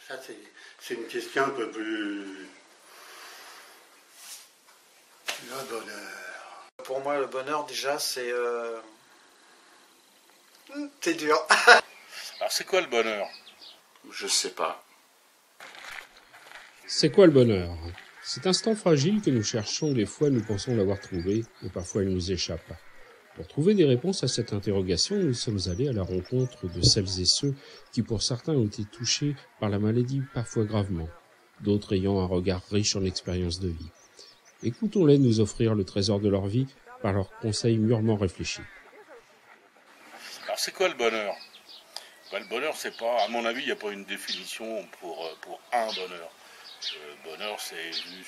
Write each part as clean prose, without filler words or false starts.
Ça, c'est une question un peu plus... Le bonheur. Pour moi, le bonheur, déjà, c'est... C'est dur. Alors, c'est quoi le bonheur? Je sais pas. C'est quoi le bonheur? Cet instant fragile que nous cherchons, des fois nous pensons l'avoir trouvé, et parfois il nous échappe. Pour trouver des réponses à cette interrogation, nous sommes allés à la rencontre de celles et ceux qui pour certains ont été touchés par la maladie parfois gravement, d'autres ayant un regard riche en expériences de vie. Écoutons-les nous offrir le trésor de leur vie par leurs conseils mûrement réfléchis. Alors, c'est quoi le bonheur? Le bonheur, c'est pas, à mon avis, il n'y a pas une définition pour un bonheur. Le bonheur, c'est vu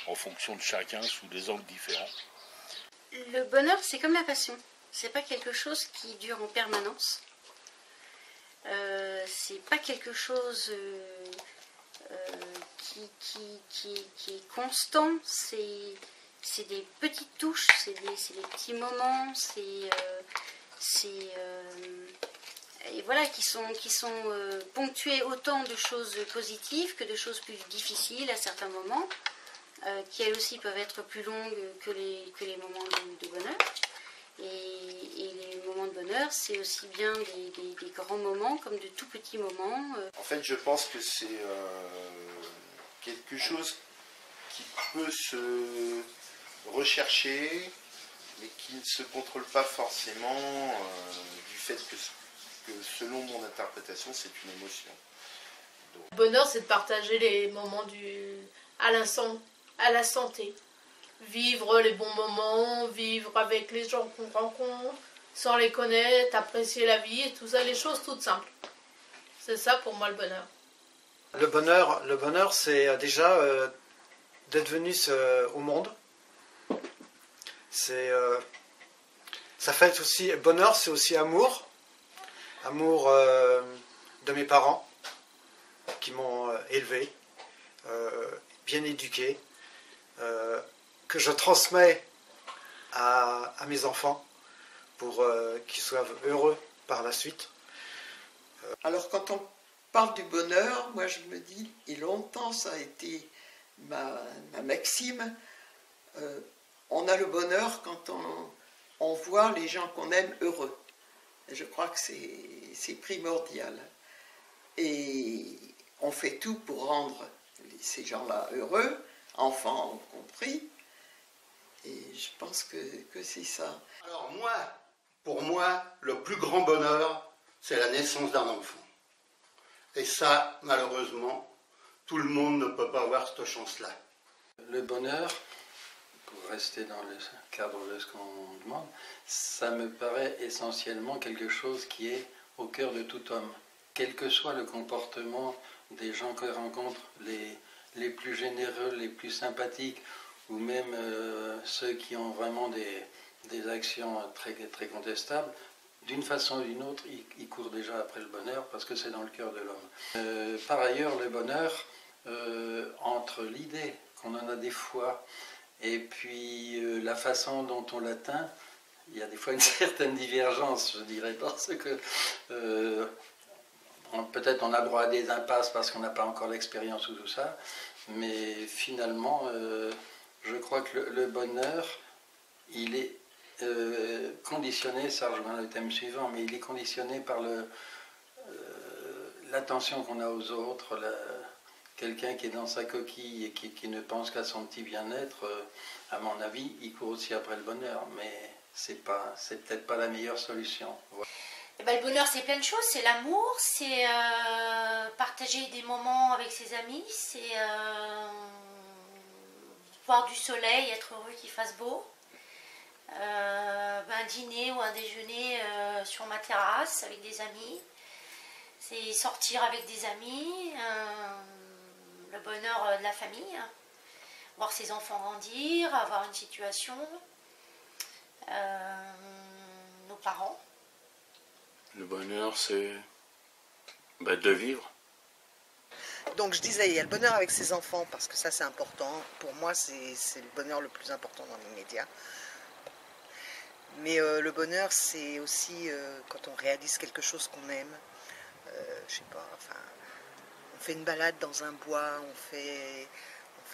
en fonction de chacun, sous des angles différents. Le bonheur, c'est comme la passion. C'est pas quelque chose qui dure en permanence. C'est pas quelque chose qui est constant. C'est des petites touches, c'est des petits moments, et voilà, qui sont ponctués autant de choses positives que de choses plus difficiles à certains moments, qui elles aussi peuvent être plus longues que les moments de bonheur. Et les moments de bonheur, c'est aussi bien des grands moments comme de tout petits moments. En fait, je pense que c'est quelque chose qui peut se rechercher, mais qui ne se contrôle pas forcément du fait que selon mon interprétation, c'est une émotion. Donc... Le bonheur, c'est de partager les moments à la santé. Vivre les bons moments, vivre avec les gens qu'on rencontre, sans les connaître, apprécier la vie et tout ça, les choses toutes simples. C'est ça pour moi le bonheur. Le bonheur, c'est déjà d'être venu au monde. Ça fait aussi bonheur, c'est aussi amour. Amour de mes parents qui m'ont élevé, bien éduqué, que je transmets à mes enfants pour qu'ils soient heureux par la suite. Alors quand on parle du bonheur, moi je me dis, et longtemps ça a été ma maxime, on a le bonheur quand on voit les gens qu'on aime heureux. Je crois que c'est primordial. Et on fait tout pour rendre ces gens-là heureux, enfants compris. Et je pense que c'est ça. Alors pour moi, le plus grand bonheur, c'est la naissance d'un enfant. Et ça, malheureusement, tout le monde ne peut pas avoir cette chance-là. Le bonheur, pour rester dans le cadre de ce qu'on demande, ça me paraît essentiellement quelque chose qui est au cœur de tout homme. Quel que soit le comportement des gens qu'on rencontre, les plus généreux, les plus sympathiques, ou même ceux qui ont vraiment des actions très, très contestables, d'une façon ou d'une autre, ils courent déjà après le bonheur parce que c'est dans le cœur de l'homme. Par ailleurs, le bonheur, entre l'idée qu'on en a des fois et puis la façon dont on l'atteint, il y a des fois une certaine divergence, je dirais, parce que peut-être on a droit à des impasses parce qu'on n'a pas encore l'expérience ou tout ça, mais finalement, je crois que le bonheur, il est conditionné, ça rejoint le thème suivant, mais il est conditionné par l'attention qu'on a aux autres, quelqu'un qui est dans sa coquille et qui ne pense qu'à son petit bien-être, à mon avis, il court aussi après le bonheur, mais c'est peut-être pas la meilleure solution. Voilà. Eh ben, le bonheur, c'est plein de choses. C'est l'amour, c'est partager des moments avec ses amis, c'est voir du soleil, être heureux qu'il fasse beau. Un dîner ou un déjeuner sur ma terrasse avec des amis. C'est sortir avec des amis, le bonheur de la famille, voir ses enfants grandir, avoir une situation, nos parents. Le bonheur, c'est de vivre. Donc je disais, il y a le bonheur avec ses enfants, parce que ça c'est important. Pour moi, c'est le bonheur le plus important dans l'immédiat. Mais le bonheur, c'est aussi quand on réalise quelque chose qu'on aime. Je sais pas, enfin, on fait une balade dans un bois, on fait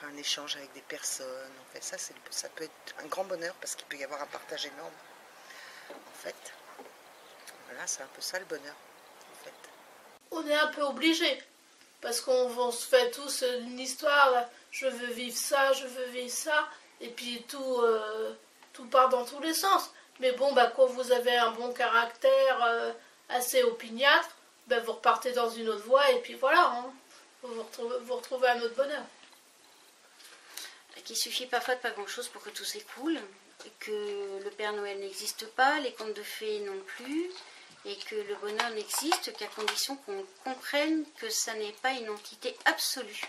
un échange avec des personnes. En fait, ça peut être un grand bonheur parce qu'il peut y avoir un partage énorme. En fait, voilà, c'est un peu ça le bonheur. En fait. On est un peu obligé parce qu'on se fait tous une histoire. Je veux vivre ça, je veux vivre ça, et puis tout part dans tous les sens. Mais bon, quand vous avez un bon caractère assez opiniâtre, vous repartez dans une autre voie et puis voilà, hein. Vous retrouvez un autre bonheur. Qu'il suffit parfois de pas grand-chose pour que tout s'écoule, que le Père Noël n'existe pas, les contes de fées non plus, et que le bonheur n'existe qu'à condition qu'on comprenne que ça n'est pas une entité absolue.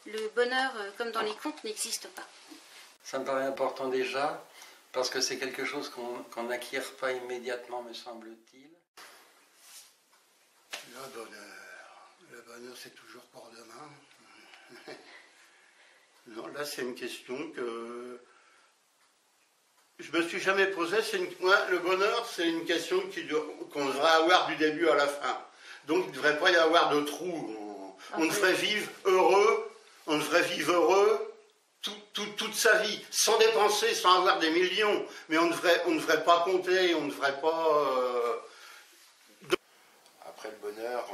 Le bonheur, comme dans les contes, n'existe pas. Ça me paraît important déjà, parce que c'est quelque chose qu'on n'acquiert pas immédiatement, me semble-t-il. Le bonheur c'est toujours pour demain. Non, là c'est une question que je me suis jamais posée. Moi, le bonheur c'est une question qu'on devrait avoir du début à la fin. Donc il ne devrait pas y avoir de trou. On devrait vivre heureux. On devrait vivre heureux toute sa vie, sans dépenser, sans avoir des millions. Mais on ne devrait pas compter, on ne devrait pas... Après le bonheur,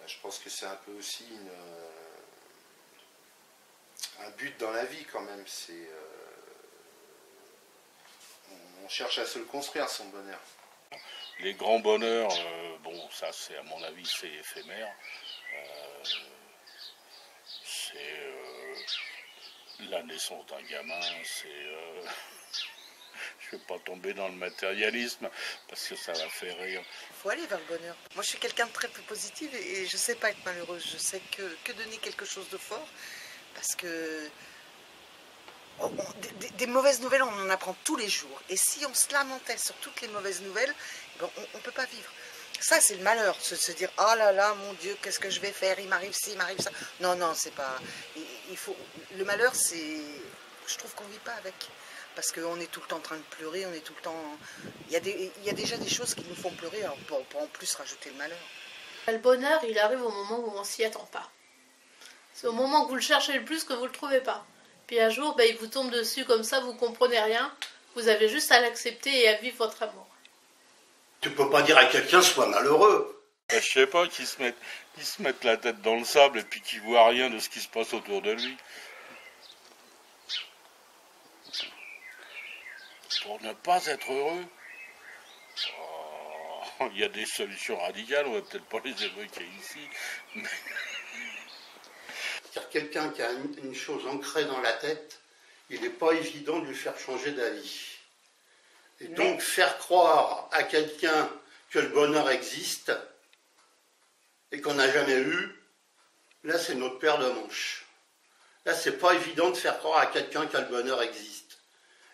je pense que c'est un peu aussi un but dans la vie quand même. On cherche à se le construire, son bonheur. Les grands bonheurs, ça c'est à mon avis c'est éphémère. C'est la naissance d'un gamin, je ne vais pas tomber dans le matérialisme parce que ça va faire rire. Il faut aller vers le bonheur. Moi je suis quelqu'un de très peu positif et je ne sais pas être malheureuse. Je sais que donner quelque chose de fort parce que des mauvaises nouvelles on en apprend tous les jours. Et si on se lamentait sur toutes les mauvaises nouvelles, on ne peut pas vivre. Ça, c'est le malheur, se dire « Oh là là, mon Dieu, qu'est-ce que je vais faire? Il m'arrive ci, il m'arrive ça. » Non, c'est pas... Le malheur, c'est... Je trouve qu'on ne vit pas avec. Parce qu'on est tout le temps en train de pleurer, on est tout le temps... Il y a déjà des choses qui nous font pleurer, alors pour en plus rajouter le malheur. Le bonheur, il arrive au moment où on s'y attend pas. C'est au moment que vous le cherchez le plus que vous ne le trouvez pas. Puis un jour, il vous tombe dessus comme ça, vous ne comprenez rien. Vous avez juste à l'accepter et à vivre votre amour. Tu peux pas dire à quelqu'un sois malheureux. Je sais pas, qu'ils se mettent la tête dans le sable et puis qu'ils voient rien de ce qui se passe autour de lui. Pour ne pas être heureux. Il y a des solutions radicales, on va peut-être pas les évoquer ici. Mais... Quelqu'un qui a une chose ancrée dans la tête, il n'est pas évident de lui faire changer d'avis. Et donc faire croire à quelqu'un que le bonheur existe et qu'on n'a jamais eu, là c'est notre paire de manches. Là c'est pas évident de faire croire à quelqu'un que le bonheur existe.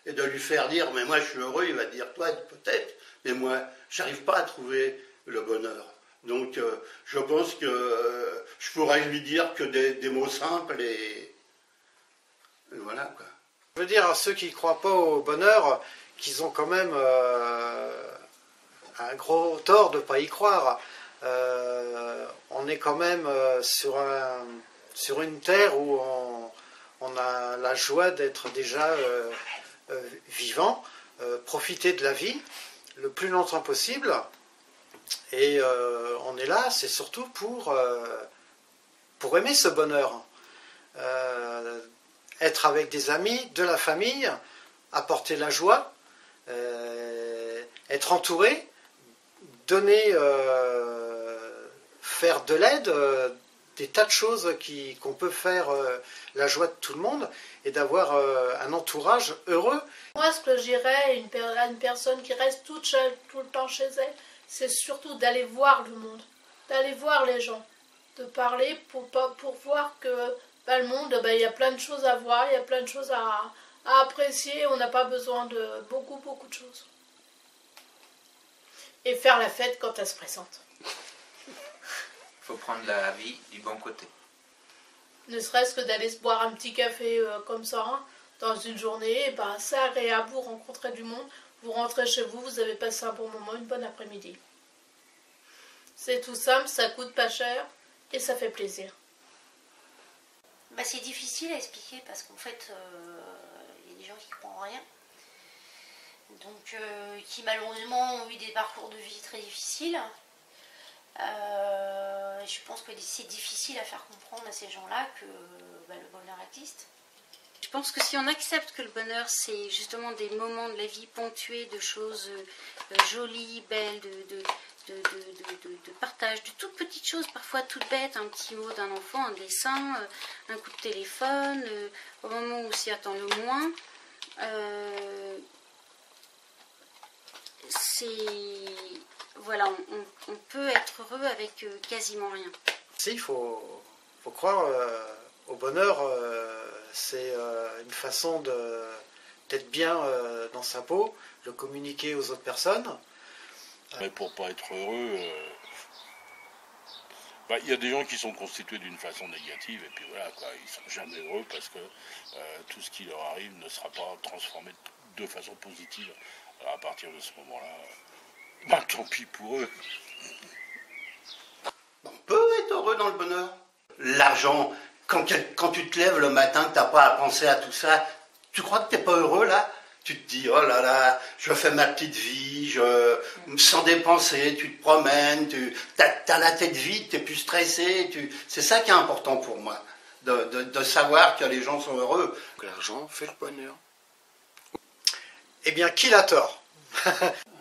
Et de lui faire dire mais moi je suis heureux, il va dire toi peut-être, mais moi j'arrive pas à trouver le bonheur. Donc je pense que je pourrais lui dire que des mots simples et voilà quoi. Je veux dire à ceux qui ne croient pas au bonheur qu'ils ont quand même un gros tort de ne pas y croire. On est quand même sur une terre où on a la joie d'être déjà vivant, profiter de la vie le plus longtemps possible. Et on est là, c'est surtout pour aimer ce bonheur. Être avec des amis, de la famille, apporter la joie, être entouré, donner, faire de l'aide, des tas de choses qu'on peut faire la joie de tout le monde et d'avoir un entourage heureux. Moi, ce que je dirais à une personne qui reste tout le temps chez elle, c'est surtout d'aller voir le monde, d'aller voir les gens, de parler pour voir que le monde, il y a plein de choses à voir, il y a plein de choses à apprécier, on n'a pas besoin de beaucoup de choses. Et faire la fête quand elle se présente. Il faut prendre la vie du bon côté. Ne serait-ce que d'aller se boire un petit café comme ça, hein, dans une journée, c'est agréable, vous rencontrez du monde, vous rentrez chez vous, vous avez passé un bon moment, une bonne après-midi. C'est tout simple, ça coûte pas cher et ça fait plaisir. Bah, c'est difficile à expliquer parce qu'en fait, il y a des gens qui ne croient en rien. Donc, qui malheureusement ont eu des parcours de vie très difficiles. Je pense que c'est difficile à faire comprendre à ces gens-là que le bonheur existe. Je pense que si on accepte que le bonheur, c'est justement des moments de la vie ponctués de choses jolies, belles, de partage, de toutes petites choses, parfois toutes bêtes, un petit mot d'un enfant, un dessin, un coup de téléphone, au moment où on s'y attend le moins, voilà, on peut être heureux avec quasiment rien. Si, il faut croire au bonheur, c'est une façon d'être bien dans sa peau, de communiquer aux autres personnes. Mais pour pas être heureux, il y a des gens qui sont constitués d'une façon négative, et puis voilà, quoi, ils sont jamais heureux parce que tout ce qui leur arrive ne sera pas transformé de façon positive. Alors à partir de ce moment-là, tant pis pour eux. On peut être heureux dans le bonheur. L'argent, quand tu te lèves le matin, que tu n'as pas à penser à tout ça, tu crois que tu n'es pas heureux là? Tu te dis, oh là là, je fais ma petite vie, sans dépenser, tu te promènes, tu as la tête vide, tu n'es plus stressé. C'est ça qui est important pour moi, de savoir que les gens sont heureux. L'argent fait le bonheur. Eh bien, qui l'a tort?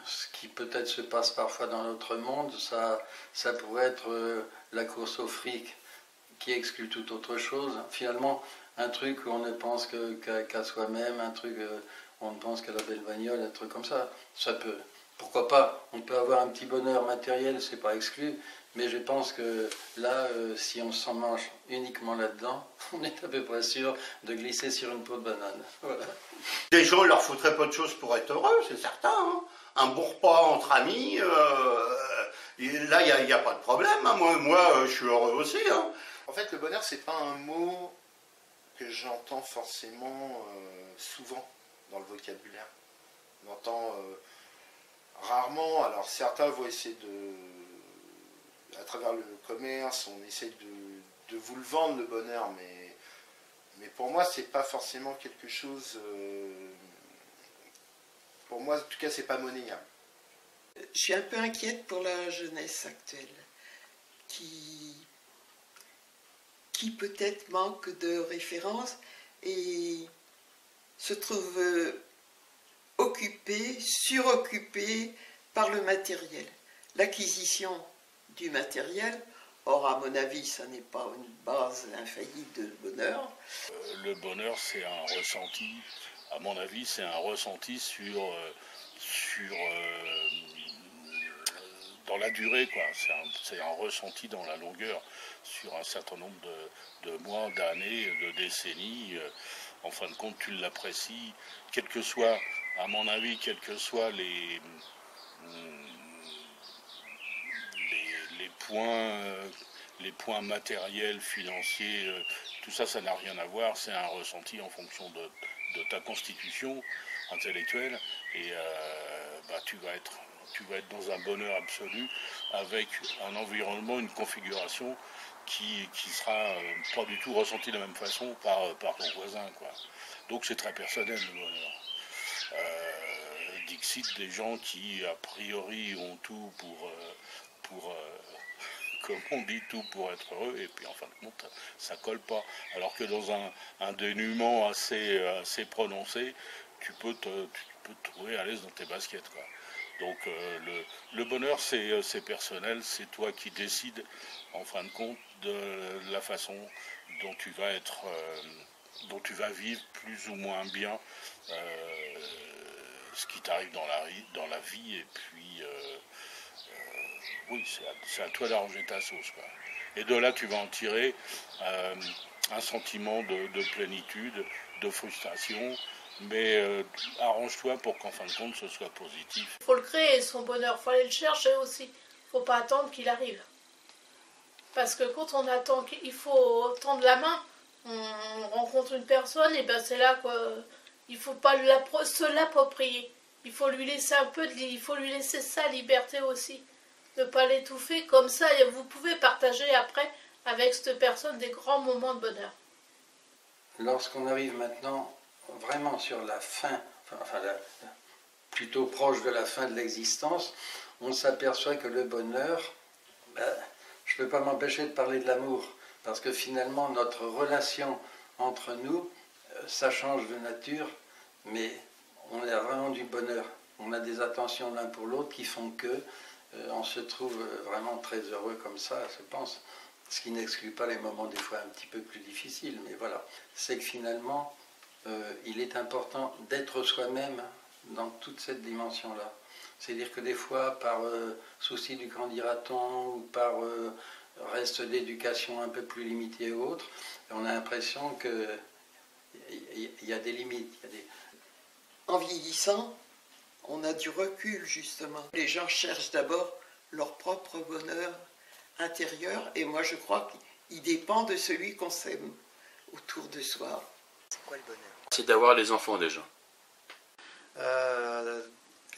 Ce qui peut-être se passe parfois dans notre monde, ça pourrait être la course au fric qui exclut toute autre chose. Finalement, un truc où on ne pense qu'à soi-même, un truc où on ne pense qu'à la belle bagnole, un truc comme ça. Ça peut, pourquoi pas, on peut avoir un petit bonheur matériel, c'est pas exclu, mais je pense que là, si on s'en mange uniquement là-dedans, on est à peu près sûr de glisser sur une peau de banane. Voilà. Les gens, il leur faudrait pas de choses pour être heureux, c'est certain. Hein. Un bon repas entre amis, là, il n'y a pas de problème. Hein. Moi, je suis heureux aussi. Hein. En fait, le bonheur, c'est pas un mot que j'entends forcément souvent dans le vocabulaire. On entend rarement, alors certains vont essayer à travers le commerce, on essaie de vous le vendre, le bonheur, mais pour moi, c'est pas forcément quelque chose... pour moi, en tout cas, c'est pas monnayable. Je suis un peu inquiète pour la jeunesse actuelle, qui peut-être manque de références et se trouve occupée, suroccupée par le matériel. L'acquisition du matériel, or à mon avis, ça n'est pas une base infaillible de bonheur. Le bonheur, c'est un ressenti, à mon avis, c'est un ressenti dans la durée, quoi. C'est un ressenti dans la longueur, sur un certain nombre de mois, d'années, de décennies. En fin de compte, tu l'apprécies, quel que soit, à mon avis, quels que soient les points matériels, financiers, tout ça, ça n'a rien à voir. C'est un ressenti en fonction de ta constitution intellectuelle, et tu vas être dans un bonheur absolu avec un environnement, une configuration qui sera pas du tout ressentie de la même façon par ton voisin, quoi. Donc c'est très personnel, le bonheur. Dixit, des gens qui a priori ont tout pour comme on dit, tout pour être heureux, et puis en fin de compte ça colle pas, alors que dans un dénuement assez prononcé, tu peux te trouver à l'aise dans tes baskets, quoi. Donc le bonheur, c'est personnel, c'est toi qui décides, en fin de compte, de la façon dont tu vas vivre plus ou moins bien ce qui t'arrive dans la vie, et puis oui, c'est à toi d'arranger ta sauce, quoi. Et de là, tu vas en tirer un sentiment de plénitude, de frustration, mais arrange-toi pour qu'en fin de compte, ce soit positif. Il faut le créer, son bonheur, il faut aller le chercher aussi. Il ne faut pas attendre qu'il arrive. Parce que quand on attend, il faut tendre la main. On rencontre une personne, et ben c'est là quoi. Il ne faut pas se l'approprier. Il faut lui laisser il faut lui laisser sa liberté aussi. ne pas l'étouffer. Comme ça, et vous pouvez partager après avec cette personne des grands moments de bonheur. Lorsqu'on arrive maintenant vraiment sur la fin, plutôt proche de la fin de l'existence, on s'aperçoit que le bonheur, je ne peux pas m'empêcher de parler de l'amour, parce que finalement notre relation entre nous, ça change de nature, mais on a vraiment du bonheur. On a des attentions l'un pour l'autre qui font que on se trouve vraiment très heureux comme ça, je pense. Ce qui n'exclut pas les moments des fois un petit peu plus difficiles, mais voilà. C'est que finalement, il est important d'être soi-même dans toute cette dimension-là. C'est-à-dire que des fois, par souci du qu'en dira-t-on, ou par reste d'éducation un peu plus limité ou autre, on a l'impression qu'il y a des limites. En vieillissant, on a du recul justement. Les gens cherchent d'abord leur propre bonheur intérieur, et moi je crois qu'il dépend de celui qu'on s'aime autour de soi. C'est quoi le bonheur? C'est d'avoir les enfants déjà.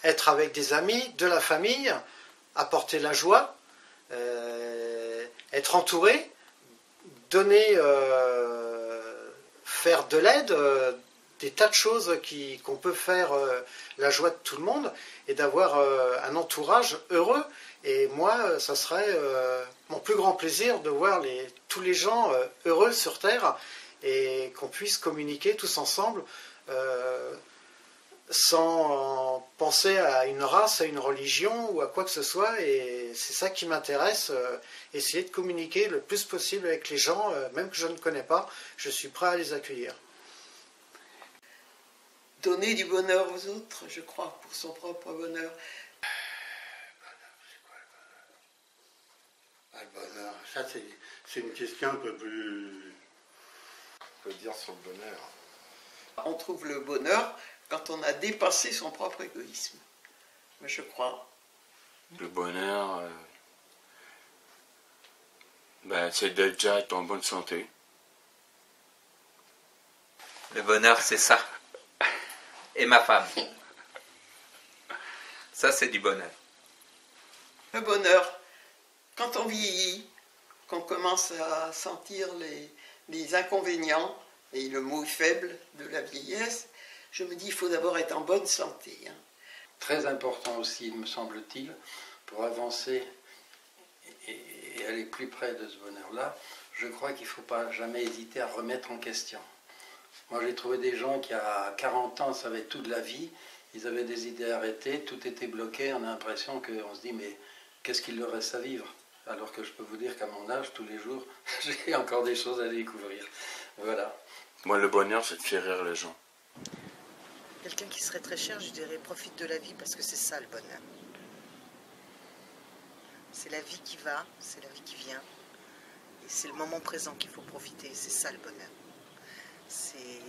Être avec des amis, de la famille, apporter la joie, être entouré, donner, faire de l'aide, des tas de choses qu'on peut faire la joie de tout le monde, et d'avoir un entourage heureux. Et moi, ça serait mon plus grand plaisir de voir tous les gens heureux sur Terre, et qu'on puisse communiquer tous ensemble sans penser à une race, à une religion ou à quoi que ce soit. Et c'est ça qui m'intéresse, essayer de communiquer le plus possible avec les gens, même que je ne connais pas, je suis prêt à les accueillir. Donner du bonheur aux autres, je crois, pour son propre bonheur. Le bonheur, ça c'est une question un peu plus... On peut dire sur le bonheur. On trouve le bonheur quand on a dépassé son propre égoïsme, je crois. Le bonheur, c'est de déjà être en bonne santé. Le bonheur, c'est ça. Et ma femme. Ça, c'est du bonheur. Le bonheur, quand on vieillit, qu'on commence à sentir les inconvénients et le mot faible de la vieillesse, je me dis il faut d'abord être en bonne santé. Très important aussi, me semble-t-il, pour avancer et aller plus près de ce bonheur-là, je crois qu'il ne faut pas jamais hésiter à remettre en question. Moi, j'ai trouvé des gens qui, à 40 ans, savaient tout de la vie, ils avaient des idées arrêtées, tout était bloqué, on a l'impression qu'on se dit, mais qu'est-ce qu'il leur reste à vivre? Alors que je peux vous dire qu'à mon âge, tous les jours, j'ai encore des choses à découvrir. Voilà. Moi, le bonheur, c'est de faire rire les gens. Quelqu'un qui serait très cher, je dirais, profite de la vie, parce que c'est ça le bonheur. C'est la vie qui va, c'est la vie qui vient. Et c'est le moment présent qu'il faut profiter, c'est ça le bonheur. C'est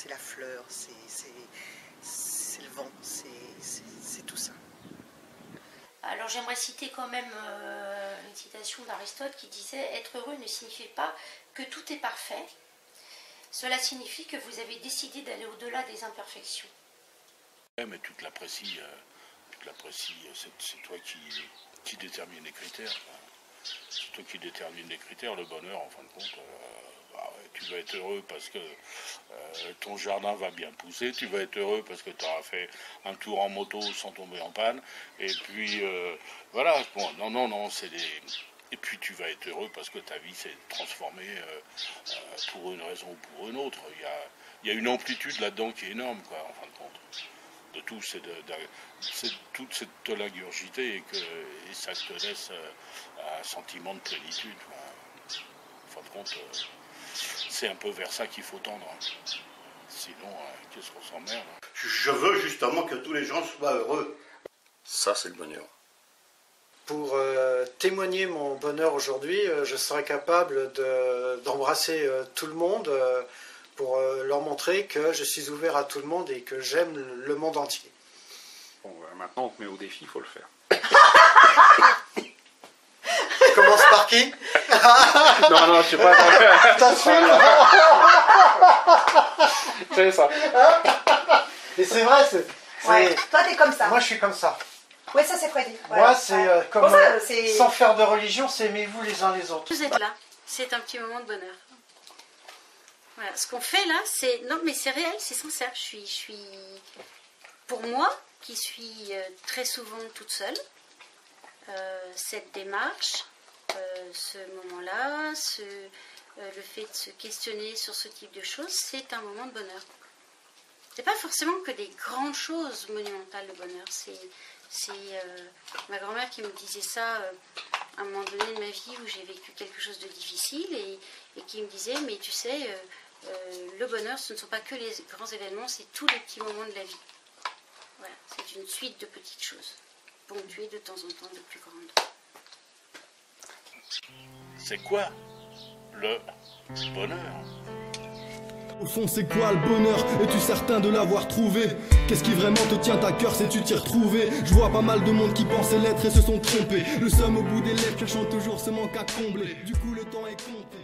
la fleur, c'est le vent, c'est tout ça. Alors j'aimerais citer quand même une citation d'Aristote qui disait « Être heureux ne signifie pas que tout est parfait. Cela signifie que vous avez décidé d'aller au-delà des imperfections. » Mais tu te l'apprécies, c'est toi qui détermine les critères. C'est toi qui détermine les critères, le bonheur en fin de compte. Tu vas être heureux parce que ton jardin va bien pousser, tu vas être heureux parce que tu auras fait un tour en moto sans tomber en panne, et puis voilà, bon, non, c'est des... Et puis tu vas être heureux parce que ta vie s'est transformée pour une raison ou pour une autre. Il y a une amplitude là-dedans qui est énorme, quoi, en fin de compte. De tout, c'est toute cette tolagurgité et ça te laisse un sentiment de plénitude, quoi. En fin de compte, c'est un peu vers ça qu'il faut tendre. Sinon, qu'est-ce qu'on s'emmerde? Je veux justement que tous les gens soient heureux. Ça, c'est le bonheur. Pour témoigner mon bonheur aujourd'hui, je serais capable d'embrasser tout le monde pour leur montrer que je suis ouvert à tout le monde et que j'aime le monde entier. Bon, maintenant on te met au défi, il faut le faire. Je commence par qui? Non, je sais pas. Ça se filme. C'est ça. Et c'est vrai, Ouais, toi t'es comme ça. Moi je suis comme ça. Ouais, ça c'est Freddy. Moi, c'est comme Pour ça, c'est- sans faire de religion, c'est aimez-vous les uns les autres. Vous êtes là, c'est un petit moment de bonheur. Voilà, ce qu'on fait là, c'est non mais c'est réel, c'est sincère. Je suis, pour moi, qui suis très souvent toute seule, cette démarche, ce moment-là, le fait de se questionner sur ce type de choses, c'est un moment de bonheur. C'est pas forcément que des grandes choses monumentales de bonheur. C'est ma grand-mère qui me disait ça à un moment donné de ma vie où j'ai vécu quelque chose de difficile et qui me disait, mais tu sais, le bonheur, ce ne sont pas que les grands événements, c'est tous les petits moments de la vie. Voilà, c'est une suite de petites choses, ponctuées de temps en temps de plus grandes. C'est quoi le bonheur? Au fond, c'est quoi le bonheur? Es-tu certain de l'avoir trouvé? Qu'est-ce qui vraiment te tient à cœur? Sais-tu t'y retrouver? Je vois pas mal de monde qui pensait l'être et se sont trompés. Le seum au bout des lèvres, cherchant toujours ce manque à combler. Du coup, le temps est compté.